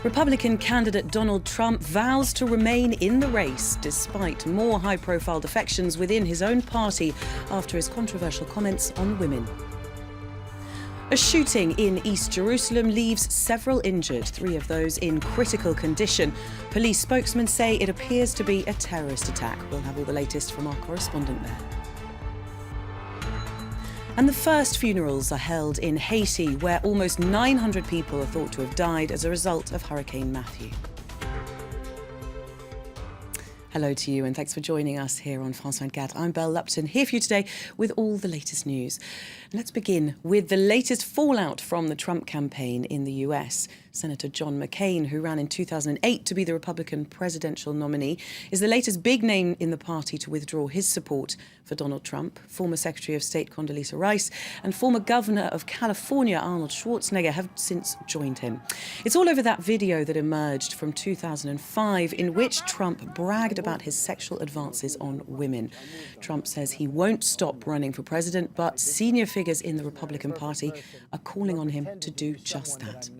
Republican candidate Donald Trump vows to remain in the race despite more high-profile defections within his own party after his controversial comments on women. A shooting in East Jerusalem leaves several injured, 3 of those in critical condition. Police spokesmen say it appears to be a terrorist attack. We'll have all the latest from our correspondent there. And the first funerals are held in Haiti, where almost 900 people are thought to have died as a result of Hurricane Matthew. Hello to you and thanks for joining us here on France 24. I'm Belle Lupton, here for you today with all the latest news. Let's begin with the latest fallout from the Trump campaign in the US. Senator John McCain, who ran in 2008 to be the Republican presidential nominee, is the latest big name in the party to withdraw his support for Donald Trump. Former Secretary of State Condoleezza Rice and former Governor of California Arnold Schwarzenegger have since joined him. It's all over that video that emerged from 2005 in which Trump bragged about his sexual advances on women. Trump says he won't stop running for president, but senior figures in the Republican Party are calling on him to do just that.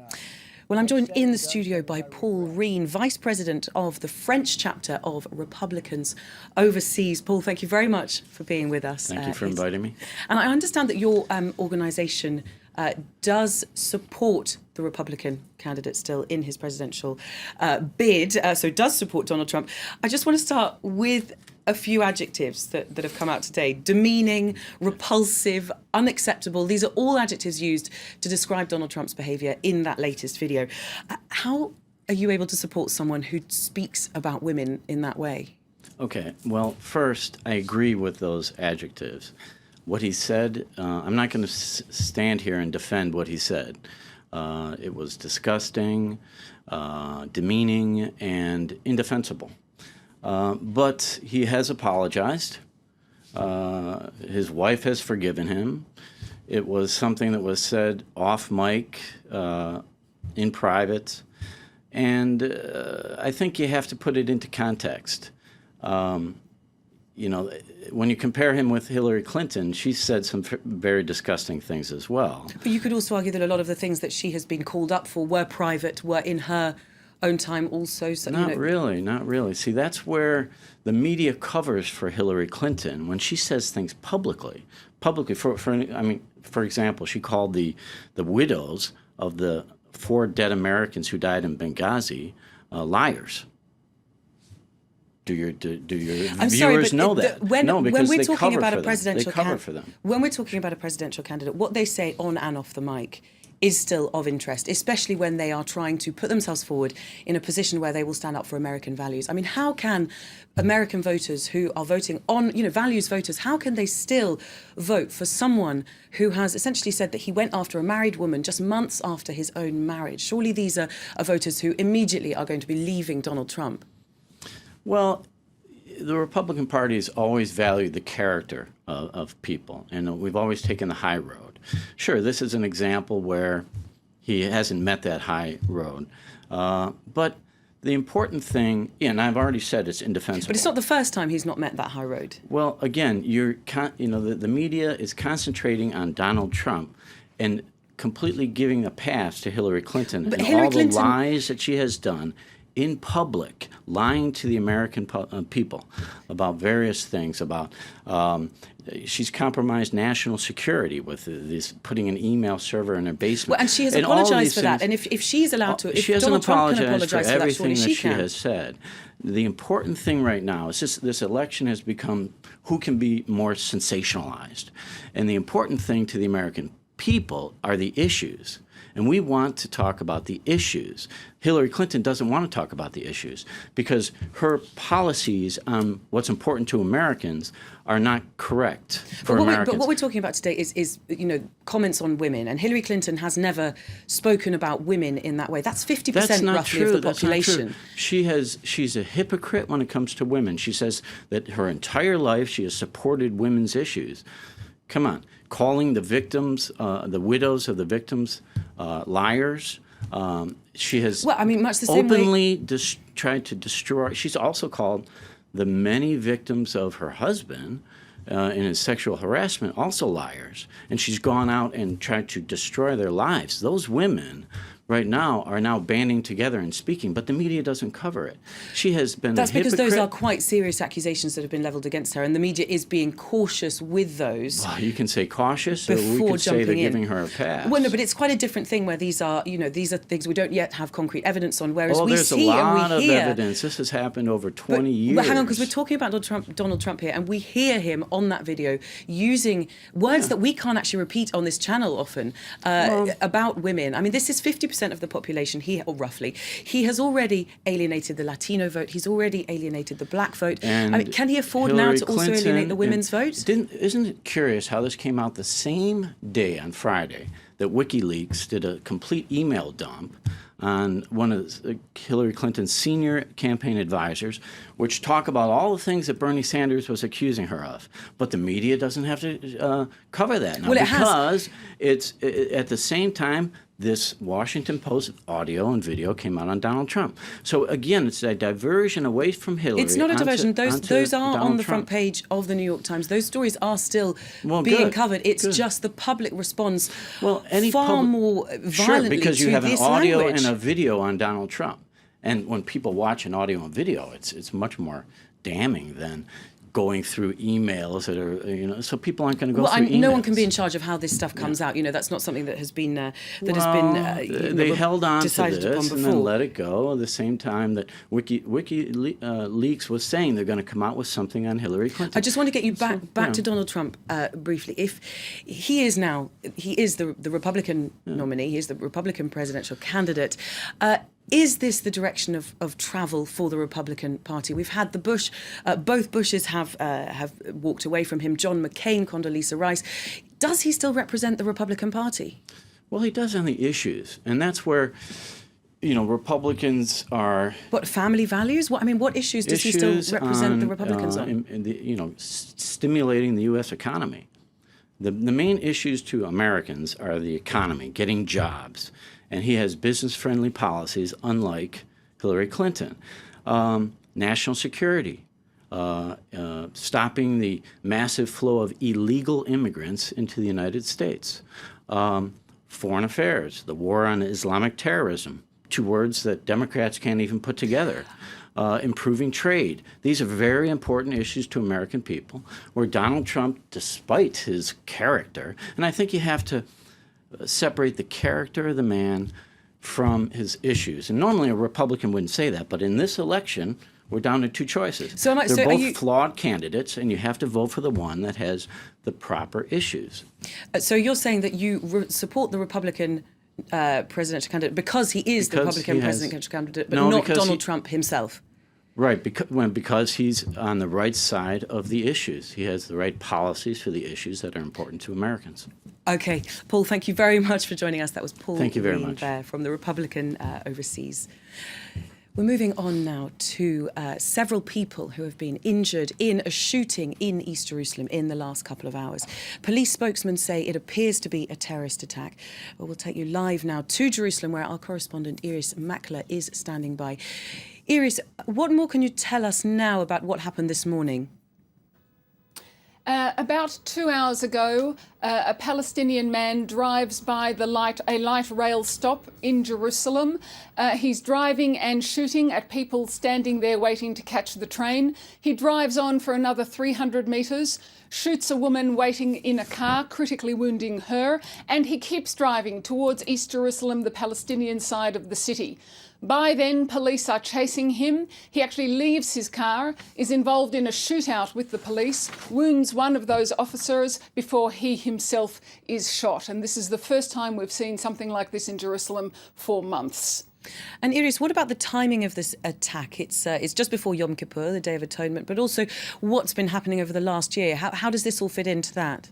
Well, I'm joined in the studio by Paul Reen, Vice President of the French chapter of Republicans overseas. Paul, thank you very much for being with us. Thank you for inviting me. And I understand that your organisation does support the Republican candidate still in his presidential bid, so does support Donald Trump. I just want to start with a few adjectives that have come out today. Demeaning, repulsive, unacceptable. These are all adjectives used to describe Donald Trump's behaviour in that latest video. How are you able to support someone who speaks about women in that way? Okay, well, first, I agree with those adjectives. What he said, I'm not going to stand here and defend what he said. It was disgusting, demeaning, and indefensible. But he has apologized. His wife has forgiven him. It was something that was said off mic, in private. And I think you have to put it into context. You know, when you compare him with Hillary Clinton, she said some very disgusting things as well. But you could also argue that a lot of the things that she has been called up for were private, were in her own time also. So, not really. See, that's where the media covers for Hillary Clinton when she says things publicly. For example, she called the widows of the 4 dead Americans who died in Benghazi liars. Do your viewers know that? No, because they cover for them. When we're talking about a presidential candidate, what they say on and off the mic is still of interest, especially when they are trying to put themselves forward in a position where they will stand up for American values. I mean, how can American voters who are voting on, values voters, how can they still vote for someone who has essentially said that he went after a married woman just months after his own marriage? Surely these are voters who immediately are going to be leaving Donald Trump. Well, the Republican Party has always valued the character of people, and we've always taken the high road. Sure, this is an example where he hasn't met that high road. But the important thing, and I've already said it's indefensible. But it's not the first time he's not met that high road. Well, again, the media is concentrating on Donald Trump and completely giving a pass to Hillary Clinton and all the lies that she has done in public, lying to the American people about various things, about she's compromised national security with this, putting an email server in her basement. Well, and she has apologized for that. And if she's allowed to, if Donald Trump can apologize for that, surely she can. Has said. The important thing right now is this election has become who can be more sensationalized. And the important thing to the American people are the issues. And we want to talk about the issues. Hillary Clinton doesn't want to talk about the issues because her policies on what's important to Americans are not correct for Americans. But what we're talking about today is comments on women. And Hillary Clinton has never spoken about women in that way. That's 50% roughly of the population. That's not true. She's a hypocrite when it comes to women. She says that her entire life she has supported women's issues. Come on. Calling the victims, the widows of the victims, liars. She has much the same openly tried to destroy. She's also called the many victims of her husband in his sexual harassment also liars. And she's gone out and tried to destroy their lives. Those women right now are now banding together and speaking, but the media doesn't cover it. She has been That's a because hypocrite. those are quite serious accusations that have been levelled against her, and the media is being cautious with those. Well, you can say cautious, or we before could say they're jumping in. giving her a pass. Well, no, but it's quite a different thing where these are things we don't yet have concrete evidence on, whereas Oh, we there's see a lot and we of hear. evidence. This has happened over 20 years. But hang on, because we're talking about Donald Trump here, and we hear him on that video using words that we can't actually repeat on this channel often about women. I mean, this is 50% of the population, or roughly. He has already alienated the Latino vote. He's already alienated the black vote. And I mean, can he afford Hillary now to also Clinton alienate the women's vote? Isn't it curious how this came out the same day on Friday that WikiLeaks did a complete email dump on one of Hillary Clinton's senior campaign advisors, which talk about all the things that Bernie Sanders was accusing her of. But the media doesn't have to cover that now, Well, it because it's at the same time this Washington Post audio and video came out on Donald Trump. So again, it's a diversion away from Hillary. It's not a diversion. onto Those are Donald on the front Trump. page of the New York Times. Those stories are still being good, covered. It's good. just the public response Any far more Sure, violently because you to have an this audio language. and a video on Donald Trump. And when people watch an audio and video, it's much more damning than going through emails that are, so people aren't going to go through emails. No one can be in charge of how this stuff comes out. That's not something that has been they held on to decided this upon and before. then let it go at the same time that WikiLeaks was saying they're going to come out with something on Hillary Clinton. I just want to get you back to Donald Trump briefly. If he is the Republican nominee, he is the Republican presidential candidate. Is this the direction of travel for the Republican Party? We've had both Bushes have walked away from him. John McCain, Condoleezza Rice. Does he still represent the Republican Party? Well, he does on the issues, and that's where Republicans are. What, family values? What issues does he still represent the Republicans on? Stimulating the U.S. economy. The main issues to Americans are the economy, getting jobs. And he has business-friendly policies, unlike Hillary Clinton. National security, stopping the massive flow of illegal immigrants into the United States. Foreign affairs, the war on Islamic terrorism, two words that Democrats can't even put together. Improving trade. These are very important issues to American people, where Donald Trump, despite his character, and I think you have to separate the character of the man from his issues. And normally a Republican wouldn't say that, but in this election, we're down to two choices. They're both flawed candidates, and you have to vote for the one that has the proper issues. So you're saying that you support the Republican presidential candidate because he is the Republican presidential candidate, but not Donald Trump himself? Right, because he's on the right side of the issues. He has the right policies for the issues that are important to Americans. Okay, Paul, thank you very much for joining us. That was Paul Thank you very Reen much. there from the Republican overseas. We're moving on now to several people who have been injured in a shooting in East Jerusalem in the last couple of hours. Police spokesmen say it appears to be a terrorist attack. Well, we'll take you live now to Jerusalem, where our correspondent Iris Makler is standing by. Iris, what more can you tell us now about what happened this morning? About 2 hours ago, a Palestinian man drives by a light rail stop in Jerusalem. He's driving and shooting at people standing there waiting to catch the train. He drives on for another 300 metres, shoots a woman waiting in a car, critically wounding her, and he keeps driving towards East Jerusalem, the Palestinian side of the city. By then, police are chasing him. He actually leaves his car, is involved in a shootout with the police, wounds one of those officers before he himself is shot. And this is the first time we've seen something like this in Jerusalem for months. And Iris, what about the timing of this attack? It's just before Yom Kippur, the Day of Atonement, but also what's been happening over the last year. How does this all fit into that?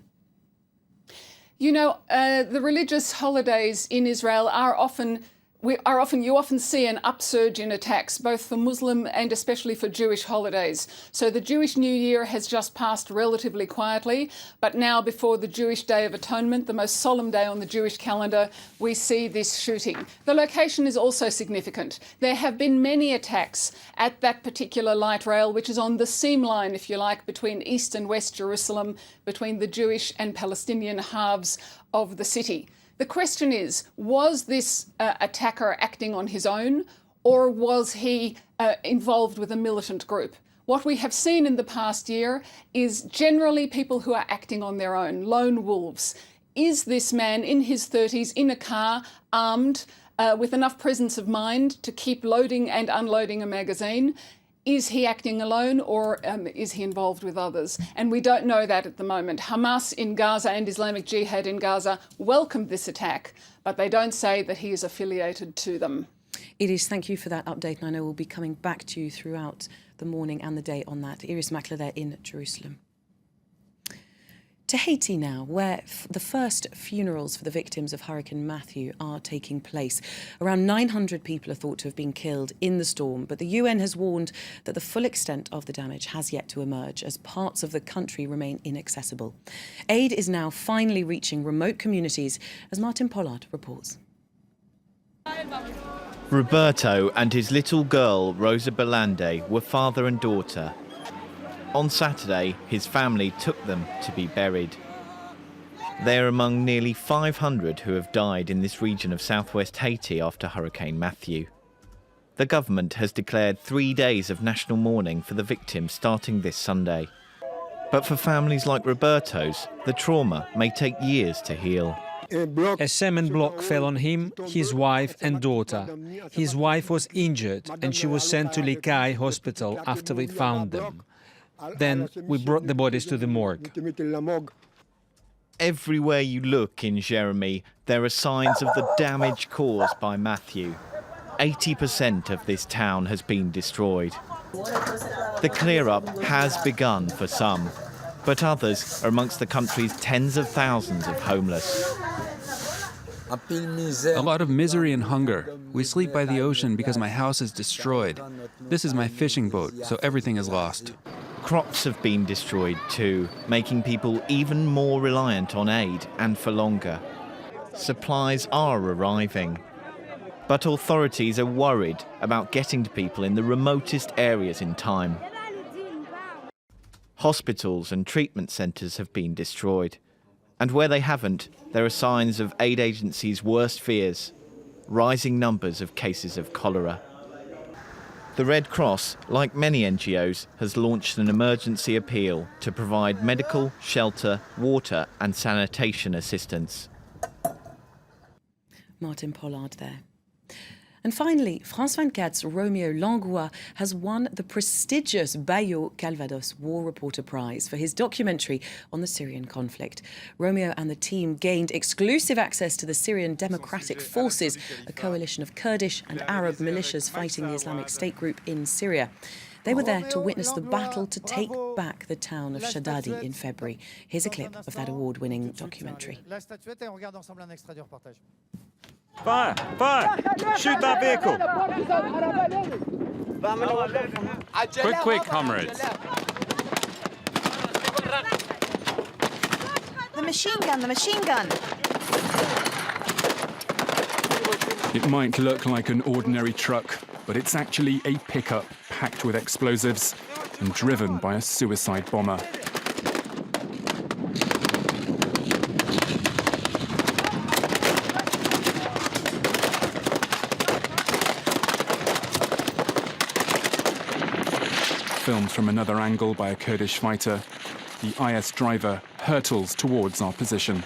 The religious holidays in Israel are often you often see an upsurge in attacks, both for Muslim and especially for Jewish holidays. So the Jewish New Year has just passed relatively quietly, but now before the Jewish Day of Atonement, the most solemn day on the Jewish calendar, we see this shooting. The location is also significant. There have been many attacks at that particular light rail, which is on the seam line, if you like, between East and West Jerusalem, between the Jewish and Palestinian halves of the city. The question is, was this attacker acting on his own, or was he involved with a militant group? What we have seen in the past year is generally people who are acting on their own, lone wolves. Is this man in his 30s in a car, armed, with enough presence of mind to keep loading and unloading a magazine? Is he acting alone, or is he involved with others? And we don't know that at the moment. Hamas in Gaza and Islamic Jihad in Gaza welcomed this attack, but they don't say that he is affiliated to them. Iris, thank you for that update, and I know we'll be coming back to you throughout the morning and the day on that. Iris Makler there in Jerusalem. To Haiti now, where the first funerals for the victims of Hurricane Matthew are taking place. Around 900 people are thought to have been killed in the storm, but the UN has warned that the full extent of the damage has yet to emerge as parts of the country remain inaccessible. Aid is now finally reaching remote communities, as Martin Pollard reports. Roberto and his little girl, Rosa Belande, were father and daughter. On Saturday, his family took them to be buried. They are among nearly 500 who have died in this region of southwest Haiti after Hurricane Matthew. The government has declared 3 days of national mourning for the victims starting this Sunday. But for families like Roberto's, the trauma may take years to heal. A cement block fell on him, his wife and daughter. His wife was injured and she was sent to Likai Hospital after we found them. Then we brought the bodies to the morgue. Everywhere you look in Jeremy, there are signs of the damage caused by Matthew. 80% of this town has been destroyed. The clear-up has begun for some, but others are amongst the country's tens of thousands of homeless. A lot of misery and hunger. We sleep by the ocean because my house is destroyed. This is my fishing boat, so everything is lost. Crops have been destroyed too, making people even more reliant on aid and for longer. Supplies are arriving, but authorities are worried about getting to people in the remotest areas in time. Hospitals and treatment centres have been destroyed, and where they haven't, there are signs of aid agencies' worst fears: rising numbers of cases of cholera. The Red Cross, like many NGOs, has launched an emergency appeal to provide medical, shelter, water and sanitation assistance. Martin Pollard there. And finally, France 24's Romeo Langlois has won the prestigious Bayeux Calvados War Reporter Prize for his documentary on the Syrian conflict. Romeo and the team gained exclusive access to the Syrian Democratic Forces, a coalition of Kurdish and Arab militias fighting the Islamic State group in Syria. They were there to witness the battle to take back the town of Shadadi in February. Here's a clip of that award-winning documentary. Fire! Fire! Shoot that vehicle! Quick, comrades. The machine gun! It might look like an ordinary truck, but it's actually a pickup packed with explosives and driven by a suicide bomber. Filmed from another angle by a Kurdish fighter, the IS driver hurtles towards our position.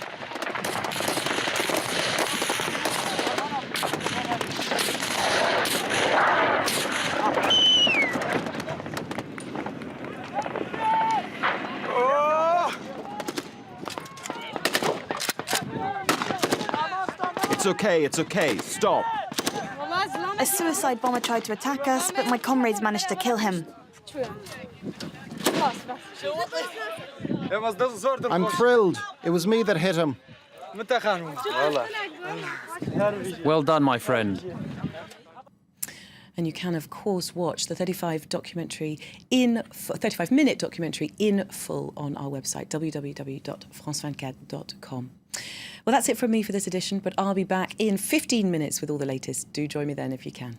It's okay, stop. A suicide bomber tried to attack us, but my comrades managed to kill him. I'm thrilled. It was me that hit him. Well done, my friend. And you can, of course, watch the 35-minute documentary in full on our website, www.france24.com. Well, that's it from me for this edition, but I'll be back in 15 minutes with all the latest. Do join me then if you can.